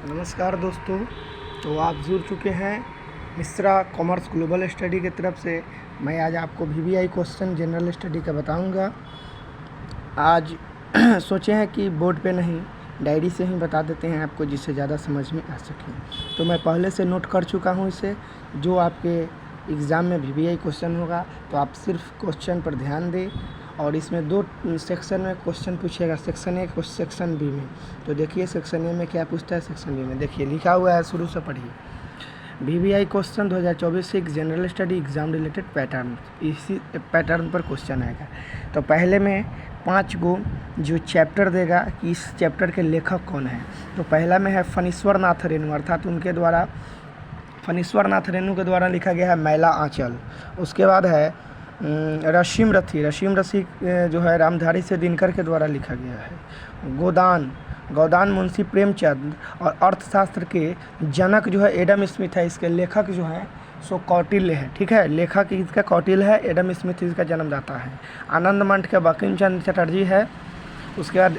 नमस्कार दोस्तों। तो आप जुड़ चुके हैं मिश्रा कॉमर्स ग्लोबल स्टडी की तरफ से। मैं आज आपको वीवीआई क्वेश्चन जनरल स्टडी का बताऊंगा। आज सोचे हैं कि बोर्ड पे नहीं, डायरी से ही बता देते हैं आपको, जिससे ज़्यादा समझ में आ सके। तो मैं पहले से नोट कर चुका हूं इसे। जो आपके एग्ज़ाम में वीवीआई क्वेश्चन होगा तो आप सिर्फ क्वेश्चन पर ध्यान दें। और इसमें दो सेक्शन में क्वेश्चन पूछेगा, सेक्शन ए और सेक्शन बी में। तो देखिए सेक्शन ए में क्या पूछता है, सेक्शन बी में देखिए लिखा हुआ है, शुरू से पढ़िए। वीवीआई क्वेश्चन 2024 से general study exam related pattern, इसी पैटर्न पर क्वेश्चन आएगा। तो पहले में 5 गो जो चैप्टर देगा कि इस चैप्टर के लेखक कौन है। तो पहला में है फणीश्वर नाथ रेणु, अर्थात उनके द्वारा, फणीश्वर नाथ रेणु के द्वारा लिखा गया है मैला आंचल। उसके बाद है रशीम रथी जो है रामधारी से दिनकर के द्वारा लिखा गया है। गोदान मुंशी प्रेमचंद, और अर्थशास्त्र के जनक जो है एडम स्मिथ है। इसके लेखक जो है सो कौटिल्य है, ठीक है। लेखक इसका कौटिल्य है, एडम स्मिथ इसका जन्मदाता है। आनंद मंठ के बंकिम चंद्र चटर्जी है। उसके बाद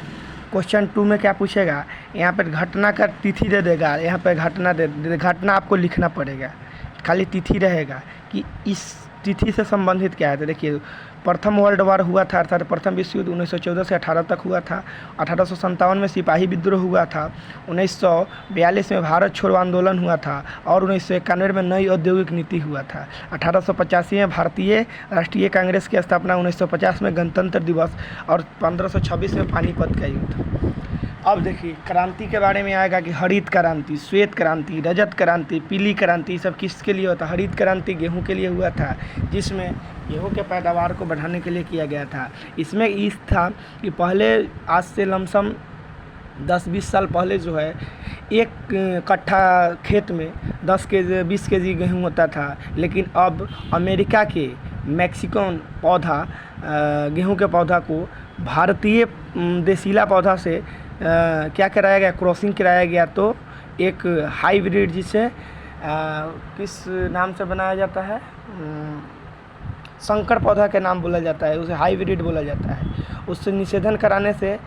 क्वेश्चन 2 में क्या पूछेगा, यहाँ पर घटना का तिथि दे देगा। यहाँ पर घटना आपको लिखना पड़ेगा, खाली तिथि रहेगा कि इस तिथि से संबंधित क्या है। तो देखिए प्रथम वर्ल्ड वार हुआ था, अर्थात प्रथम विश्व युद्ध 1914 से 18 तक हुआ था। 1857 में सिपाही विद्रोह हुआ था। 1942 में भारत छोड़ो आंदोलन हुआ था। और 1991 में नई औद्योगिक नीति हुआ था। 1885 में भारतीय राष्ट्रीय कांग्रेस की स्थापना, 1950 में गणतंत्र दिवस, और 1526 में पानीपत का युद्ध। अब देखिए क्रांति के बारे में आएगा कि हरित क्रांति, श्वेत क्रांति, रजत क्रांति, पीली क्रांति, सब किसके लिए होता है। हरित क्रांति गेहूं के लिए हुआ था, जिसमें गेहूं के पैदावार को बढ़ाने के लिए किया गया था। इसमें इस था कि पहले, आज से लमसम 10-20 साल पहले जो है, एक कट्ठा खेत में 10 केजी 20 केजी गेहूँ होता था। लेकिन अब अमेरिका के मैक्सिकन पौधा, गेहूं के पौधा को भारतीय देसीला पौधा से क्या कराया गया, क्रॉसिंग कराया गया। तो एक हाइब्रिड, जिसे किस नाम से बनाया जाता है, संकर पौधा के नाम बोला जाता है, उसे हाइब्रिड बोला जाता है। उससे निषेधन कराने से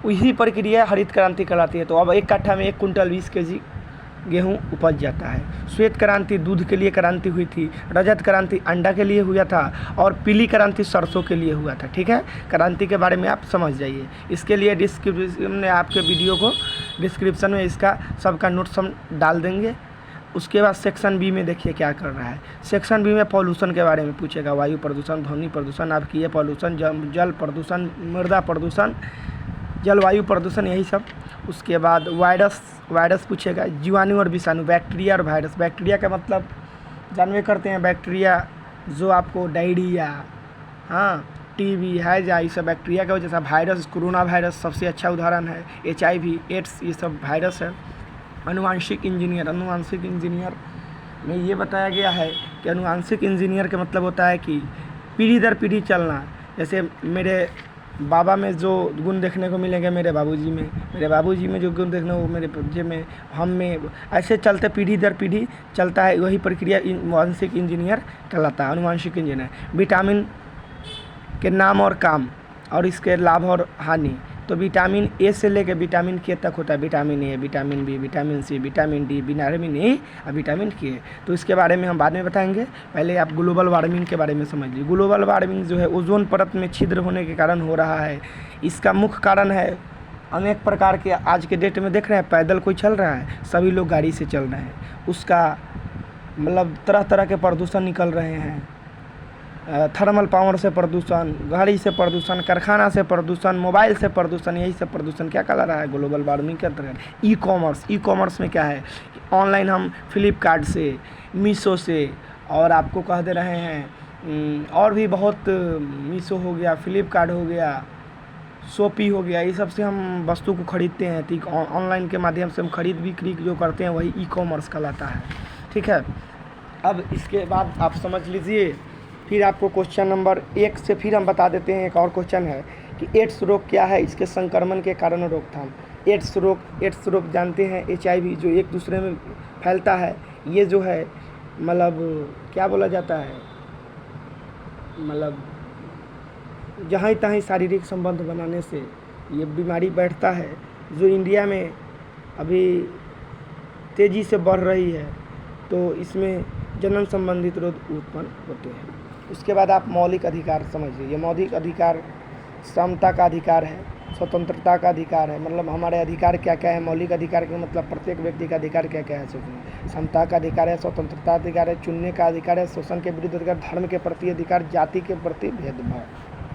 वही प्रक्रिया हरित क्रांति कहलाती है। तो अब एक कट्ठा में 1 कुंटल 20 केजी गेहूं उपज जाता है। श्वेत क्रांति दूध के लिए क्रांति हुई थी। रजत क्रांति अंडा के लिए हुआ था। और पीली क्रांति सरसों के लिए हुआ था, ठीक है। क्रांति के बारे में आप समझ जाइए। इसके लिए डिस्क्रिप्शन में, आपके वीडियो को डिस्क्रिप्शन में इसका सबका नोट्स हम डाल देंगे। उसके बाद सेक्शन बी में देखिए क्या कर रहा है। सेक्शन बी में पॉल्यूशन के बारे में पूछेगा, वायु प्रदूषण, ध्वनि प्रदूषण, आपकी पॉल्यूशन, जल प्रदूषण, मृदा प्रदूषण, जलवायु प्रदूषण, यही सब। उसके बाद वायरस पूछेगा, जीवाणु और विषाणु, बैक्टीरिया और वायरस। बैक्टीरिया का मतलब जानवे करते हैं, बैक्टीरिया जो आपको डायरिया, हाँ, टीबी, हैजा, ये सब बैक्टीरिया का वजह से। वायरस, कोरोना वायरस सबसे अच्छा उदाहरण है। HIV, एड्स, ये सब वायरस है। अनुवांशिक इंजीनियर में ये बताया गया है कि अनुवांशिक इंजीनियर का मतलब होता है कि पीढ़ी दर पीढ़ी चलना। जैसे मेरे बाबा में जो गुण देखने को मिलेंगे, मेरे बाबूजी में जो गुण देखने को मेरे बच्चे में, हम में, ऐसे चलते पीढ़ी दर पीढ़ी चलता है। वही प्रक्रिया अनुवांशिक इंजीनियर कहलाता है, अनुवांशिक इंजीनियर। विटामिन के नाम और काम और इसके लाभ और हानि। तो विटामिन ए से लेकर विटामिन के तक होता है। Vitamin A, vitamin B, vitamin C, vitamin D, vitamin A और विटामिन के। तो इसके बारे में हम बाद में बताएंगे। पहले आप ग्लोबल वार्मिंग के बारे में समझ लीजिए। ग्लोबल वार्मिंग जो है ओजोन परत में छिद्र होने के कारण हो रहा है। इसका मुख्य कारण है अनेक प्रकार के, आज के डेट में देख रहे हैं पैदल कोई चल रहा है, सभी लोग गाड़ी से चल रहे हैं। उसका मतलब तरह तरह के प्रदूषण निकल रहे हैं। थर्मल पावर से प्रदूषण, गाड़ी से प्रदूषण, कारखाना से प्रदूषण, मोबाइल से प्रदूषण, यही सब प्रदूषण क्या कहला रहा है, ग्लोबल वार्मिंग के अंतर्गत। ई कॉमर्स में क्या है कि ऑनलाइन हम फ्लिपकार्ट से, मीशो से, और आपको कह दे रहे हैं और भी बहुत, मीशो हो गया, फ्लिपकार्ट हो गया, शॉपी हो गया, ये सब से हम वस्तु को खरीदते हैं। ठीक, ऑनलाइन के माध्यम से हम खरीद बिक्री जो करते हैं वही ई कॉमर्स कहलाता है, ठीक है। अब इसके बाद आप समझ लीजिए, फिर आपको क्वेश्चन नंबर 1 से फिर हम बता देते हैं। एक और क्वेश्चन है कि एड्स रोग क्या है, इसके संक्रमण के कारण रोकथाम। एड्स रोग जानते हैं, HIV जो एक दूसरे में फैलता है। ये जो है मतलब क्या बोला जाता है, मतलब जहाँ तहाँ शारीरिक संबंध बनाने से ये बीमारी बैठता है। जो इंडिया में अभी तेज़ी से बढ़ रही है, तो इसमें जनन संबंधित रोग उत्पन्न होते हैं। उसके बाद आप मौलिक अधिकार समझिए। ये मौलिक अधिकार समता का अधिकार है, स्वतंत्रता का अधिकार है। मतलब हमारे अधिकार क्या क्या है, मौलिक अधिकार का मतलब प्रत्येक व्यक्ति का अधिकार क्या क्या है। समता का अधिकार है, स्वतंत्रता अधिकार है, चुनने का अधिकार है, शोषण के विरुद्ध अधिकार, धर्म के प्रति अधिकार, जाति के प्रति भेदभाव।